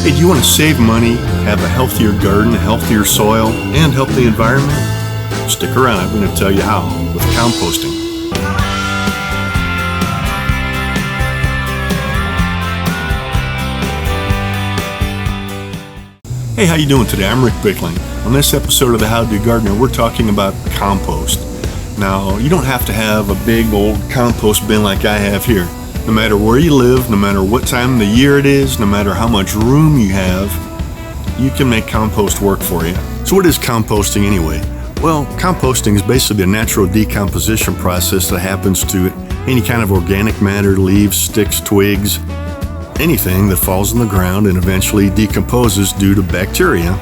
Hey, do you want to save money, have a healthier garden, a healthier soil, and help the environment? Stick around, I'm going to tell you how with composting. Hey, how you doing today? I'm Rick Bickling. On this episode of the How to Gardener, we're talking about compost. Now, you don't have to have a big old compost bin like I have here. No matter where you live, no matter what time of the year it is, no matter how much room you have, you can make compost work for you. So what is composting anyway? Well, composting is basically a natural decomposition process that happens to any kind of organic matter, leaves, sticks, twigs, anything that falls on the ground and eventually decomposes due to bacteria.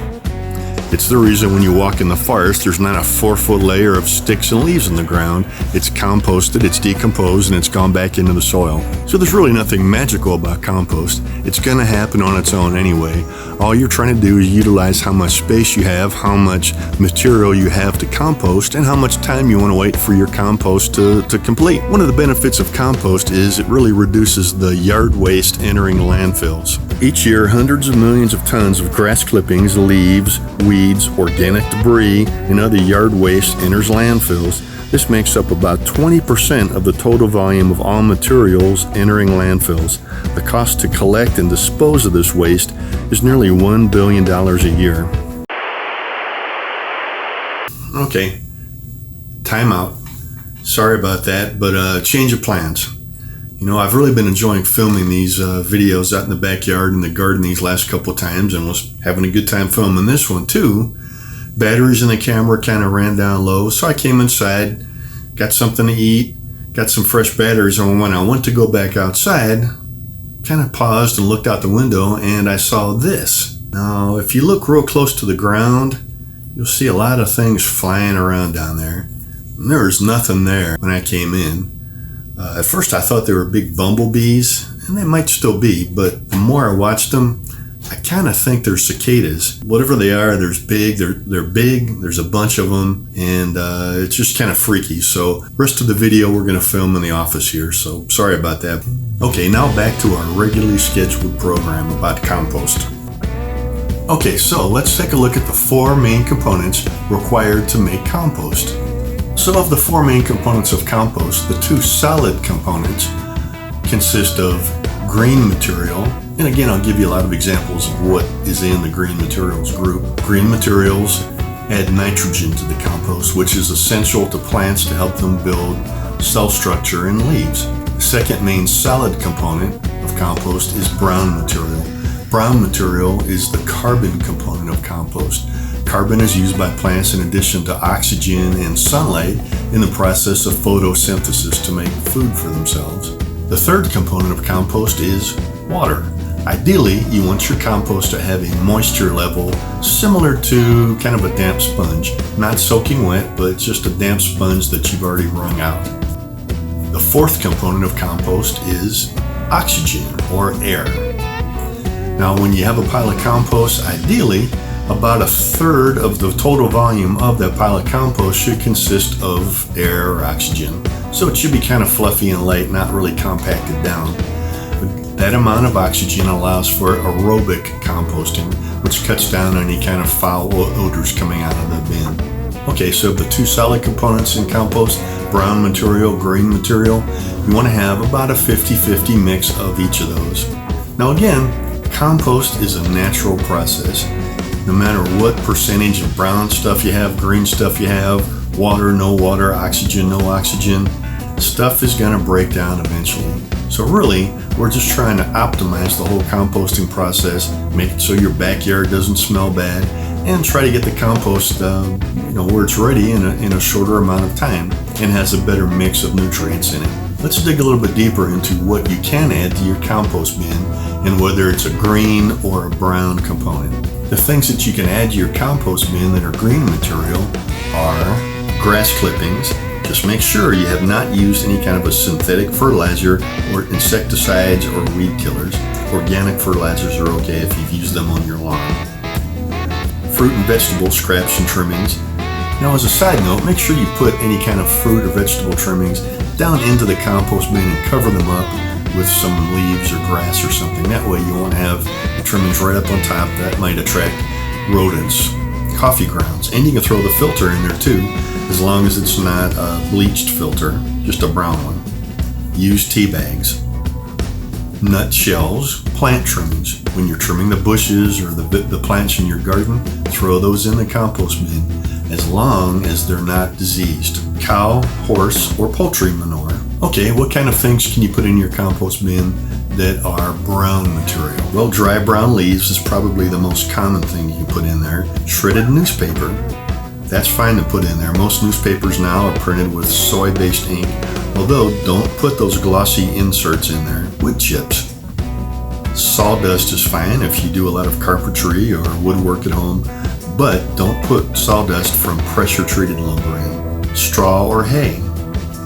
It's the reason when you walk in the forest, there's not a 4-foot layer of sticks and leaves in the ground. It's composted, it's decomposed, and it's gone back into the soil. So there's really nothing magical about compost. It's going to happen on its own anyway. All you're trying to do is utilize how much space you have, how much material you have to compost, and how much time you want to wait for your compost to complete. One of the benefits of compost is it really reduces the yard waste entering landfills. Each year, hundreds of millions of tons of grass clippings, leaves, weeds, organic debris, and other yard waste enters landfills. This makes up about 20% of the total volume of all materials entering landfills. The cost to collect and dispose of this waste is nearly $1 billion a year. Okay, time out. Sorry about that, but change of plans. You know, I've really been enjoying filming these videos out in the backyard in the garden these last couple of times, and was having a good time filming this one too. Batteries in the camera kind of ran down low, so I came inside, got something to eat, got some fresh batteries, and when I went to go back outside, kind of paused and looked out the window, and I saw this. Now, if you look real close to the ground, you'll see a lot of things flying around down there. And there was nothing there when I came in. At first I thought they were big bumblebees, and they might still be, but the more I watched them, I kind of think they're cicadas. Whatever they are, they're big, there's a bunch of them, and it's just kind of freaky. So the rest of the video we're going to film in the office here, so sorry about that. Okay, now back to our regularly scheduled program about compost. Okay, so let's take a look at the 4 main components required to make compost. So of the 4 main components of compost, the 2 solid components consist of green material. And again, I'll give you a lot of examples of what is in the green materials group. Green materials add nitrogen to the compost, which is essential to plants to help them build cell structure in leaves. The second main solid component of compost is brown material. Brown material is the carbon component of compost. Carbon is used by plants in addition to oxygen and sunlight in the process of photosynthesis to make food for themselves. The third component of compost is water. Ideally, you want your compost to have a moisture level similar to kind of a damp sponge. Not soaking wet, but just a damp sponge that you've already wrung out. The fourth component of compost is oxygen or air. Now, when you have a pile of compost, ideally, about 1/3 of the total volume of that pile of compost should consist of air or oxygen. So it should be kind of fluffy and light, not really compacted down. That amount of oxygen allows for aerobic composting, which cuts down on any kind of foul odors coming out of the bin. Okay, so the 2 solid components in compost, brown material, green material, you want to have about a 50-50 mix of each of those. Now again, compost is a natural process. No matter what percentage of brown stuff you have, green stuff you have, water, no water, oxygen, no oxygen, stuff is going to break down eventually. So really, we're just trying to optimize the whole composting process, make it so your backyard doesn't smell bad, and try to get the compost where it's ready in a shorter amount of time and has a better mix of nutrients in it. Let's dig a little bit deeper into what you can add to your compost bin and whether it's a green or a brown component. The things that you can add to your compost bin that are green material are grass clippings. Just make sure you have not used any kind of a synthetic fertilizer or insecticides or weed killers. Organic fertilizers are okay if you've used them on your lawn. Fruit and vegetable scraps and trimmings. Now, as a side note, make sure you put any kind of fruit or vegetable trimmings down into the compost bin and cover them up with some leaves or grass or something. That way you won't have the trimmings right up on top. That might attract rodents, coffee grounds. And you can throw the filter in there too, as long as it's not a bleached filter, just a brown one. Use tea bags. Nut shells, plant trimmings. When you're trimming the bushes or the plants in your garden, throw those in the compost bin, as long as they're not diseased. Cow, horse, or poultry manure. Okay, what kind of things can you put in your compost bin that are brown material? Well, dry brown leaves is probably the most common thing you can put in there. Shredded newspaper, that's fine to put in there. Most newspapers now are printed with soy-based ink, although don't put those glossy inserts in there. Wood chips. Sawdust is fine if you do a lot of carpentry or woodwork at home, but don't put sawdust from pressure-treated lumber in. Straw or hay,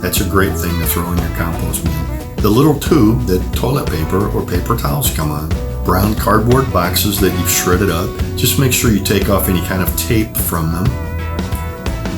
that's a great thing to throw in your compost bin. The little tube that toilet paper or paper towels come on. Brown cardboard boxes that you've shredded up, just make sure you take off any kind of tape from them.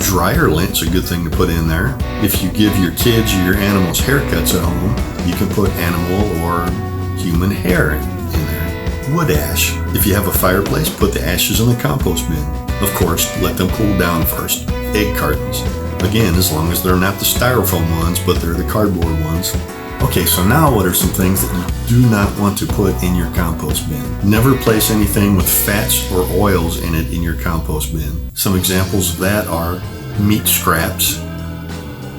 Dryer lint's a good thing to put in there. If you give your kids or your animals haircuts at home, you can put animal or human hair in there. Wood ash. If you have a fireplace, put the ashes in the compost bin. Of course, let them cool down first. Egg cartons. Again, as long as they're not the styrofoam ones, but they're the cardboard ones. Okay, so now what are some things that you do not want to put in your compost bin? Never place anything with fats or oils in it in your compost bin. Some examples of that are meat scraps,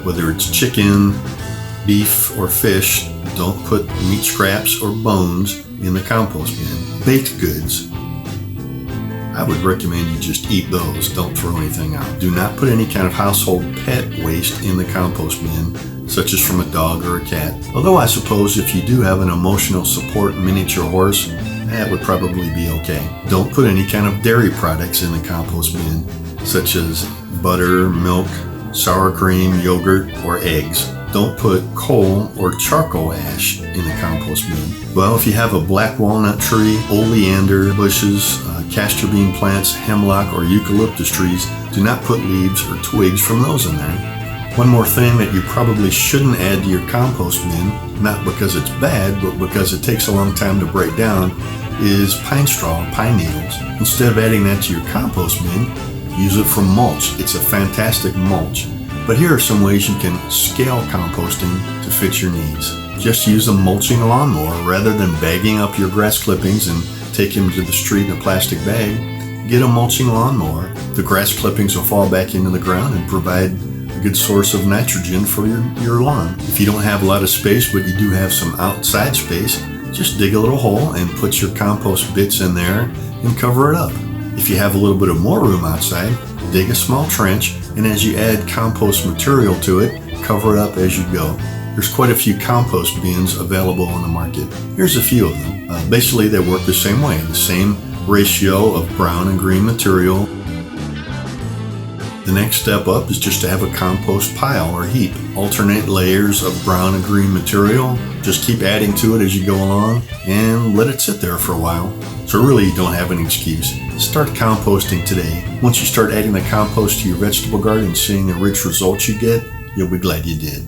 whether it's chicken, beef, or fish. Don't put meat scraps or bones in the compost bin. Baked goods. I would recommend you just eat those. Don't throw anything out. Do not put any kind of household pet waste in the compost bin, such as from a dog or a cat. Although I suppose if you do have an emotional support miniature horse, that would probably be okay. Don't put any kind of dairy products in the compost bin, such as butter, milk, sour cream, yogurt, or eggs. Don't put coal or charcoal ash in the compost bin. Well, if you have a black walnut tree, oleander bushes, castor bean plants, hemlock, or eucalyptus trees, do not put leaves or twigs from those in there. One more thing that you probably shouldn't add to your compost bin, not because it's bad, but because it takes a long time to break down, is pine straw, pine needles. Instead of adding that to your compost bin, use it for mulch. It's a fantastic mulch. But here are some ways you can scale composting to fit your needs. Just use a mulching lawnmower rather than bagging up your grass clippings and taking them to the street in a plastic bag. Get a mulching lawnmower. The grass clippings will fall back into the ground and provide a good source of nitrogen for your lawn. If you don't have a lot of space, but you do have some outside space, just dig a little hole and put your compost bits in there and cover it up. If you have a little bit of more room outside, dig a small trench, and as you add compost material to it, cover it up as you go. There's quite a few compost bins available on the market. Here's a few of them. Basically, they work the same way, the same ratio of brown and green material. The next step up is just to have a compost pile or heap. Alternate layers of brown and green material. Just keep adding to it as you go along and let it sit there for a while. So really, you don't have an excuse. Start composting today. Once you start adding the compost to your vegetable garden and seeing the rich results you get, you'll be glad you did.